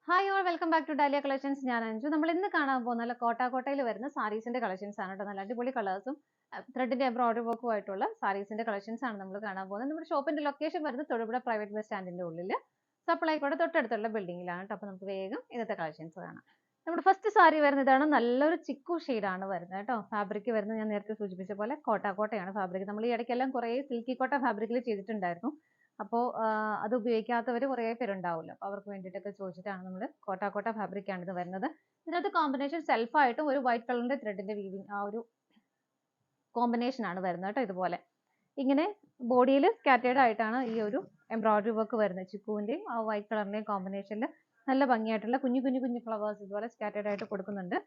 Hi all welcome back to Dahlia collections. ഞാൻ അഞ്ജു. നമ്മൾ ഇന്ന് കാണാൻ പോകുന്ന നല്ല കോട്ടയിൽ വരുന്ന സാരീസിന്റെ കളക്ഷൻസ് ആണ് കേട്ടോ. നല്ല അടിപൊളി കളേഴ്സും ത്രെഡിന്റെ എംബ്രോയിഡറി വർക്കും ആയിട്ടുള്ള സാരീസിന്റെ കളക്ഷൻസ് ആണ് നമ്മൾ കാണാൻ പോകുന്നത്. നമ്മുടെ ഷോപ്പിന്റെ ലൊക്കേഷൻ വരുന്നത് തൊടുപുഴ പ്രൈവറ്റ് ബസ് സ്റ്റാൻഡിന്റെ ഉള്ളിൽ സപ്ലൈക്കോടെ തൊട്ടടുത്തുള്ള ബിൽഡിംഗിലാണ് കേട്ടോ. അപ്പോൾ നമുക്ക് വേഗം ഇന്നത്തെ കളക്ഷൻസ് കാണാം. നമ്മുടെ ഫസ്റ്റ് സാരി വരുന്നത് ഇതാണ്. നല്ലൊരു ചിക്കു ഷെയ്ഡാണ് വരുന്നത് കേട്ടോ. ഫാബ്രിക് വരുന്നത് ഞാൻ നേരത്തെ സൂചിപ്പിച്ച പോലെ കോട്ടയാണ് ഫാബ്രിക്. നമ്മൾ ഈ ഇടയ്ക്കെല്ലാം കുറേ സിൽക്കി കോട്ട ഫാബ്രിക്കിൽ ചെയ്തിട്ടുണ്ടായിരുന്നു. അപ്പോൾ അത് ഉപയോഗിക്കാത്തവർ കുറേ പേരുണ്ടാവുമല്ലോ. അപ്പോൾ അവർക്ക് വേണ്ടിയിട്ടൊക്കെ ചോദിച്ചിട്ടാണ് നമ്മൾ കോട്ട ഫാബ്രിക് ആണ് ഇത് വരുന്നത്. ഇതിനകത്ത് കോമ്പിനേഷൻ സെൽഫായിട്ടും ഒരു വൈറ്റ് കളറിന്റെ ത്രെഡിന്റെ വീവിങ് ആ ഒരു കോമ്പിനേഷൻ ആണ് വരുന്നത് കേട്ടോ. ഇതുപോലെ ഇങ്ങനെ ബോഡിയിൽ സ്കാറ്റേർഡ് ആയിട്ടാണ് ഈ ഒരു എംബ്രോയിഡറി വർക്ക് വരുന്നത്. ചിക്കുവിന്റെയും ആ വൈറ്റ് കളറിന്റെയും കോമ്പിനേഷനിൽ നല്ല ഭംഗിയായിട്ടുള്ള കുഞ്ഞു ഫ്ലവേഴ്സ് ഇതുപോലെ സ്കാറ്റേർഡ് ആയിട്ട് കൊടുക്കുന്നുണ്ട്.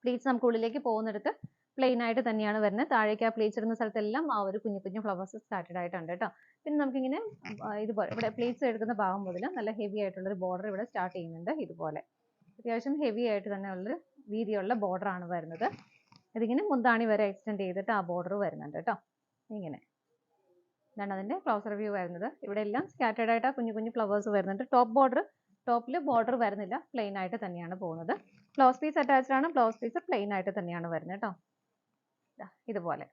പ്ലീറ്റ്സ് നമുക്ക് ഉള്ളിലേക്ക് പോകുന്നിടത്ത് പ്ലെയിൻ ആയിട്ട് തന്നെയാണ് വരുന്നത്. താഴേക്ക് ആ പ്ലീറ്റ്സ് ഇടുന്ന സ്ഥലത്തെല്ലാം ആ ഒരു കുഞ്ഞു ഫ്ലവേഴ്സ് സ്കാറ്റേർഡ് ആയിട്ടുണ്ട് കേട്ടോ. പിന്നെ നമുക്കിങ്ങനെ ഇതുപോലെ ഇവിടെ പ്ലീറ്റ്സ് എടുക്കുന്ന ഭാഗം മുതൽ നല്ല ഹെവി ആയിട്ടുള്ള ഒരു ബോർഡർ ഇവിടെ സ്റ്റാർട്ട് ചെയ്യുന്നുണ്ട്. ഇതുപോലെ അത്യാവശ്യം ഹെവി ആയിട്ട് തന്നെ ഉള്ളൊരു വീതിയുള്ള ബോർഡർ ആണ് വരുന്നത്. ഇതിങ്ങനെ മുന്താണി വരെ എക്സ്റ്റെൻഡ് ചെയ്തിട്ട് ആ ബോർഡർ വരുന്നുണ്ട് കേട്ടോ. ഇങ്ങനെ ഇതാണ് അതിന്റെ ക്ലോസർ വ്യൂ വരുന്നത്. ഇവിടെ എല്ലാം സ്കാറ്റേർഡ് ആയിട്ട് ആ കുഞ്ഞു ഫ്ലവേഴ്സ് വരുന്നുണ്ട്. ടോപ്പിൽ ബോർഡർ വരുന്നില്ല, പ്ലെയിൻ ആയിട്ട് തന്നെയാണ് പോകുന്നത്. ബ്ലൗസ് പീസ് അറ്റാച്ച്ഡ് ആണ്. ബ്ലൗസ് പീസ് പ്ലെയിൻ ആയിട്ട് തന്നെയാണ് വരുന്നത് കേട്ടോ. ഇതുപോലെ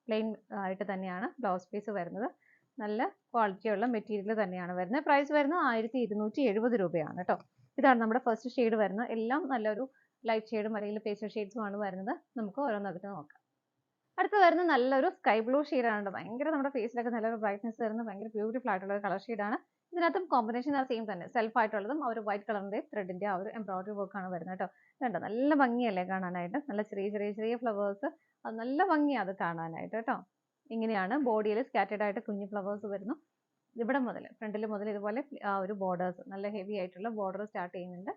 പ്ലെയിൻ ആയിട്ട് തന്നെയാണ് ബ്ലൗസ് പീസ് വരുന്നത്. നല്ല ക്വാളിറ്റിയുള്ള മെറ്റീരിയൽ തന്നെയാണ് വരുന്നത്. പ്രൈസ് വരുന്നത് 1270 രൂപയാണ് കേട്ടോ. ഇതാണ് നമ്മുടെ ഫസ്റ്റ് ഷെയ്ഡ് വരുന്നത്. എല്ലാം നല്ലൊരു ലൈറ്റ് ഷെയ്ഡും അല്ലെങ്കിൽ പേസ്റ്റൽ ഷെയ്ഡ്സും ആണ് വരുന്നത്. നമുക്ക് ഓരോന്നൊക്കെ നോക്കാം. അടുത്ത് വരുന്ന നല്ലൊരു സ്കൈ ബ്ലൂ ഷെയ്ഡാണ്. ഭയങ്കര നമ്മുടെ ഫേസിലൊക്കെ നല്ലൊരു ബ്രൈറ്റ്നസ് തരുന്ന ഭയങ്കര ബ്യൂട്ടിഫുൾ ആയിട്ടുള്ള കളർ ഷെയ്ഡാണ്. ഇതിനകത്തും കോമ്പിനേഷൻ ആ സെയിം തന്നെ, സെൽഫ് ആയിട്ടുള്ളതും ആ ഒരു വൈറ്റ് കളറിന്റെ ത്രെഡിന്റെ ആ ഒരു എംബ്രോയിഡറി വർക്ക് ആണ് വരുന്നത് കേട്ടോ. കണ്ടോ, നല്ല ഭംഗിയല്ലേ കാണാനായിട്ട്. നല്ല ചെറിയ ഫ്ലവേഴ്സ്, അത് നല്ല ഭംഗിയാണ് അത് കാണാനായിട്ട് കേട്ടോ. ഇങ്ങനെയാണ് ബോഡിയിൽ സ്കാറ്റേർഡ് ആയിട്ട് കുഞ്ഞു ഫ്ലവേഴ്സ് വരുന്നു. ഇവിടെ മുതൽ ഫ്രണ്ടിൽ മുതൽ ഇതുപോലെ ആ ഒരു ബോർഡേഴ്സ് നല്ല ഹെവി ആയിട്ടുള്ള ബോർഡർ സ്റ്റാർട്ട് ചെയ്യുന്നുണ്ട്.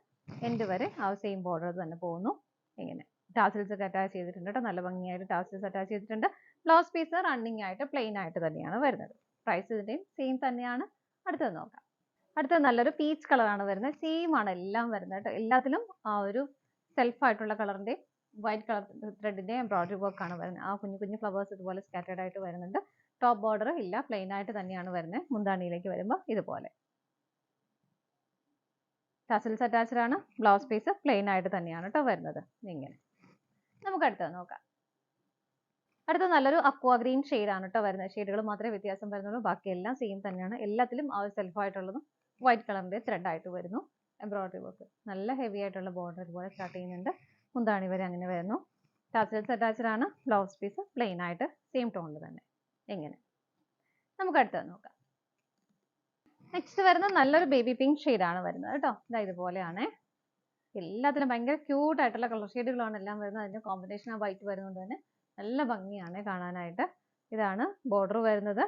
എൻഡ് വരെ ആ സെയിം ബോർഡർ തന്നെ പോകുന്നു. ഇങ്ങനെ ടാസിൽസ് ഒക്കെ അറ്റാച്ച് ചെയ്തിട്ടുണ്ട് കേട്ടോ. നല്ല ഭംഗിയായിട്ട് ടാസിൽസ് അറ്റാച്ച് ചെയ്തിട്ടുണ്ട്. ബ്ലൗസ് പീസ് റണ്ണിങ് ആയിട്ട് പ്ലെയിൻ ആയിട്ട് തന്നെയാണ് വരുന്നത്. പ്രൈസ് ഇതിന്റെയും സെയിം തന്നെയാണ്. അടുത്തത് നോക്കാം. അടുത്തത് നല്ലൊരു പീച്ച് കളറാണ് വരുന്നത്. സെയിം ആണ് എല്ലാം വരുന്നത് കേട്ടോ. എല്ലാത്തിലും ആ ഒരു സെൽഫ് ആയിട്ടുള്ള കളറിന്റെ വൈറ്റ് കളർ ത്രെഡിന്റെ എംബ്രോയിഡറി വർക്ക് ആണ് വരുന്നത്. ആ കുഞ്ഞു ഫ്ലവേഴ്സ് ഇതുപോലെ സ്കാറ്റേർഡ് ആയിട്ട് വരുന്നുണ്ട്. ടോപ്പ് ബോർഡർ ഇല്ല, പ്ലെയിൻ ആയിട്ട് തന്നെയാണ് വരുന്നത്. മുന്താണിയിലേക്ക് വരുമ്പോൾ ഇതുപോലെ ടാസിൽസ് അറ്റാച്ച്ഡ് ആണ്. ബ്ലൗസ് പീസ് പ്ലെയിൻ ആയിട്ട് തന്നെയാണ് കേട്ടോ വരുന്നത്. ഇങ്ങനെ നമുക്ക് അടുത്തത് നോക്കാം. അടുത്ത നല്ലൊരു അക്വാ ഗ്രീൻ ആണ് കേട്ടോ വരുന്നത്. ഷെയ്ഡുകൾ മാത്രമേ വ്യത്യാസം വരുന്നുള്ളൂ, ബാക്കിയെല്ലാം സെയിം തന്നെയാണ്. എല്ലാത്തിലും ആ ഒരു സെൽഫ് ആയിട്ടുള്ളതും വൈറ്റ് കളറിന്റെ ത്രെഡ് ആയിട്ട് വരുന്നു. എംബ്രോയിഡറി വർക്ക് നല്ല ഹെവി ആയിട്ടുള്ള ബോർഡർ ഇതുപോലെ സ്റ്റാർട്ട് ചെയ്യുന്നുണ്ട്. മുന്താണി വരെ അങ്ങനെ വരുന്നു. ടാസിൽസ് അറ്റാച്ച്ഡ് ആണ്. ബ്ലൗസ് പീസ് പ്ലെയിൻ ആയിട്ട് സെയിം ടോണിൽ തന്നെ. ഇങ്ങനെ നമുക്ക് അടുത്തത് നോക്കാം. നെക്സ്റ്റ് വരുന്നത് നല്ലൊരു ബേബി പിങ്ക് ആണ് വരുന്നത് കേട്ടോ. ഇതാ ഇതുപോലെയാണ്. എല്ലാത്തിലും ഭയങ്കര ക്യൂട്ട് ആയിട്ടുള്ള കളർ ഷെയ്ഡുകളാണ് എല്ലാം വരുന്നത്. അതിന്റെ കോമ്പിനേഷൻ ആ വൈറ്റ് വരുന്നത് തന്നെ നല്ല ഭംഗിയാണ് കാണാനായിട്ട്. ഇതാണ് ബോർഡർ വരുന്നത്.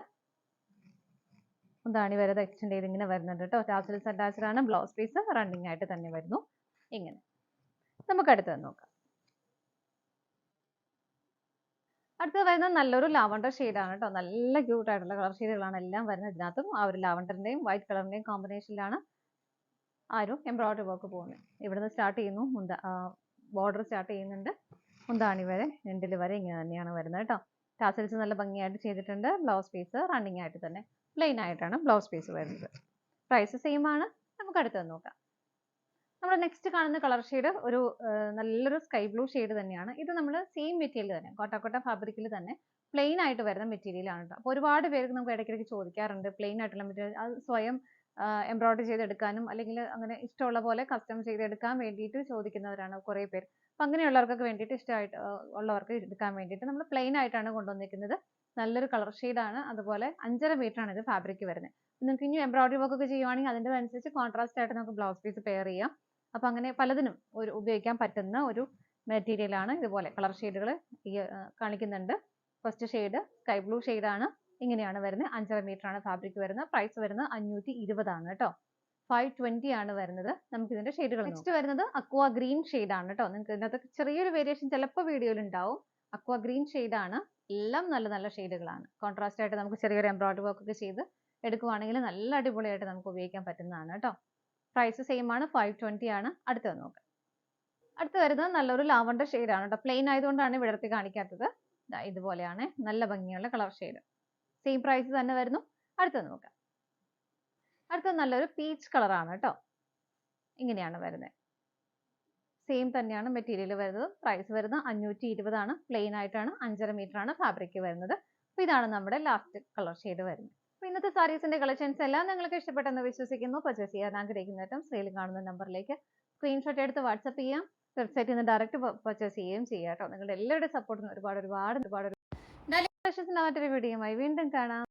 മുന്താണി വരെ എക്സ്റ്റെൻഡ് ചെയ്ത് ഇങ്ങനെ വരുന്നുണ്ട് കേട്ടോ. ടാസിൽസ് അറ്റാച്ച്ഡ് ആണ്. ബ്ലൗസ് പീസ് റണ്ണിങ് ആയിട്ട് തന്നെ വരുന്നു. ഇങ്ങനെ നമുക്ക് അടുത്തത് നോക്കാം. അടുത്തത് വരുന്നത് നല്ലൊരു ലാവണ്ടർ ആണ് കേട്ടോ. നല്ല ക്യൂട്ട് ആയിട്ടുള്ള കളർ ഷെയ്ഡുകളാണ് എല്ലാം വരുന്നത്. ഇതിനകത്തും ആ ഒരു ലാവണ്ടറിന്റെയും വൈറ്റ് കളറിന്റെയും കോമ്പിനേഷനിലാണ് ആ ഒരു എംബ്രോയിഡറി വർക്ക് പോകുന്നത്. ഇവിടുന്ന് സ്റ്റാർട്ട് ചെയ്യുന്നു, ബോർഡർ സ്റ്റാർട്ട് ചെയ്യുന്നുണ്ട്, മുന്താണി വരെ എൻഡിൽ വരെ ഇങ്ങനെ തന്നെയാണ് വരുന്നത് കേട്ടോ. ടാസൽസ് നല്ല ഭംഗിയായിട്ട് ചെയ്തിട്ടുണ്ട്. ബ്ലൗസ് പീസ് റണ്ണിങ് ആയിട്ട് തന്നെ പ്ലെയിൻ ആയിട്ടാണ് ബ്ലൗസ് പീസ് വരുന്നത്. പ്രൈസ് സെയിം ആണ്. നമുക്ക് അടുത്തത് നോക്കാം. നമ്മൾ നെക്സ്റ്റ് കാണുന്ന കളർ ഷെയ്ഡ് ഒരു നല്ലൊരു സ്കൈ ബ്ലൂ ഷെയ്ഡ് തന്നെയാണ്. ഇത് നമ്മൾ സെയിം മെറ്റീരിയൽ തന്നെ, കോട്ട ഫാബ്രിക്കിൽ തന്നെ പ്ലെയിൻ ആയിട്ട് വരുന്ന മെറ്റീരിയൽ ആണ് കേട്ടോ. അപ്പോൾ ഒരുപാട് പേർക്ക് നമുക്ക് ഇടയ്ക്കിടയ്ക്ക് ചോദിക്കാറുണ്ട് പ്ലെയിൻ ആയിട്ടുള്ള മെറ്റീരിയൽ അത് സ്വയം എംബ്രോയിഡറി ചെയ്തെടുക്കാനും അല്ലെങ്കിൽ അങ്ങനെ ഇഷ്ടമുള്ള പോലെ കസ്റ്റം ചെയ്തെടുക്കാൻ വേണ്ടിയിട്ട് ചോദിക്കുന്നവരാണ് കുറേ പേര്. അപ്പം അങ്ങനെയുള്ളവർക്കൊക്കെ വേണ്ടിയിട്ട് ഇഷ്ടമായിട്ട് ഉള്ളവർക്ക് എടുക്കാൻ വേണ്ടിയിട്ട് നമ്മൾ പ്ലെയിൻ ആയിട്ടാണ് കൊണ്ടുവന്നിരിക്കുന്നത്. നല്ലൊരു കളർ ഷെയ്ഡാണ്. അതുപോലെ 5.5 മീറ്ററാണ് ഇത് ഫാബ്രിക് വരുന്നത്. നിങ്ങൾക്ക് ഇനി എംബ്രോയിഡറി വർക്ക് ഒക്കെ ചെയ്യുവാണെങ്കിൽ അതിൻ്റെ അനുസരിച്ച് കോൺട്രാസ്റ്റ് ആയിട്ട് നമുക്ക് ബ്ലൗസ് പീസ് പെയർ ചെയ്യാം. അപ്പം അങ്ങനെ പലതിനും ഉപയോഗിക്കാൻ പറ്റുന്ന ഒരു മെറ്റീരിയലാണ്. ഇതുപോലെ കളർ ഷെയ്ഡുകൾ കാണിക്കുന്നുണ്ട്. ഫസ്റ്റ് ഷെയ്ഡ് സ്കൈ ബ്ലൂ ആണ്. ഇങ്ങനെയാണ് വരുന്നത്. 5.5 മീറ്ററാണ് ഫാബ്രിക് വരുന്നത്. പ്രൈസ് വരുന്നത് 520 ആണ് കേട്ടോ. 520 ആണ് വരുന്നത്. നമുക്ക് ഇതിന്റെ ഷെയ്ഡുകൾ നെക്സ്റ്റ് വരുന്നത് അക്വാ ഗ്രീൻ ആണ് കേട്ടോ. നിങ്ങൾക്ക് ഇതിനകത്ത് ചെറിയൊരു വേരിയേഷൻ ചിലപ്പോൾ വീഡിയോയിൽ ഉണ്ടാവും. അക്വാ ഗ്രീൻ ആണ്. എല്ലാം നല്ല ഷെയ്ഡുകളാണ്. കോൺട്രാസ്റ്റ് ആയിട്ട് നമുക്ക് ചെറിയൊരു എംബ്രോയിഡറി വർക്ക് ഒക്കെ ചെയ്ത് എടുക്കുവാണെങ്കിൽ നല്ല അടിപൊളിയായിട്ട് നമുക്ക് ഉപയോഗിക്കാൻ പറ്റുന്നതാണ് കേട്ടോ. പ്രൈസ് സെയിം ആണ്. 520 ആണ്. അടുത്തത് നോക്കാം. അടുത്ത് വരുന്നത് നല്ലൊരു ലാവണ്ടർ ആണ് കേട്ടോ. പ്ലെയിൻ ആയതുകൊണ്ടാണ് വിടർത്തി കാണിക്കാത്തത്. ഇതുപോലെയാണ് നല്ല ഭംഗിയുള്ള കളർ ഷെയ്ഡ്. സെയിം പ്രൈസ് തന്നെ വരുന്നു. അടുത്തത് നോക്കാം. അടുത്തത് നല്ലൊരു പീച്ച് കളറാണ് കേട്ടോ. ഇങ്ങനെയാണ് വരുന്നത്. സെയിം തന്നെയാണ് മെറ്റീരിയൽ വരുന്നത്. പ്രൈസ് വരുന്നത് 520 ആണ്. പ്ലെയിൻ ആയിട്ടാണ്, 5.5 മീറ്റർ ആണ് ഫാബ്രിക് വരുന്നത്. അപ്പോൾ ഇതാണ് നമ്മുടെ ലാസ്റ്റ് കളർ ഷെയ്ഡ് വരുന്നത്. അപ്പോൾ ഇന്നത്തെ സാരീസിന്റെ കളക്ഷൻസ് എല്ലാം നിങ്ങൾക്ക് ഇഷ്ടപ്പെട്ടെന്ന് വിശ്വസിക്കുന്നു. പർച്ചേസ് ചെയ്യാൻ ആഗ്രഹിക്കുന്നവരും സ്ക്രീനിൽ കാണുന്ന നമ്പറിലേക്ക് സ്ക്രീൻഷോട്ട് എടുത്ത് വാട്സപ്പ് ചെയ്യാം. വെബ്സൈറ്റിൽ നിന്ന് ഡയറക്റ്റ് പർച്ചേസ് ചെയ്യുകയും ചെയ്യാം കേട്ടോ. നിങ്ങളുടെ എല്ലാവരുടെ സപ്പോർട്ടിന് ഒരുപാട് മറ്റൊരു വീഡിയോയുമായി വീണ്ടും കാണാം.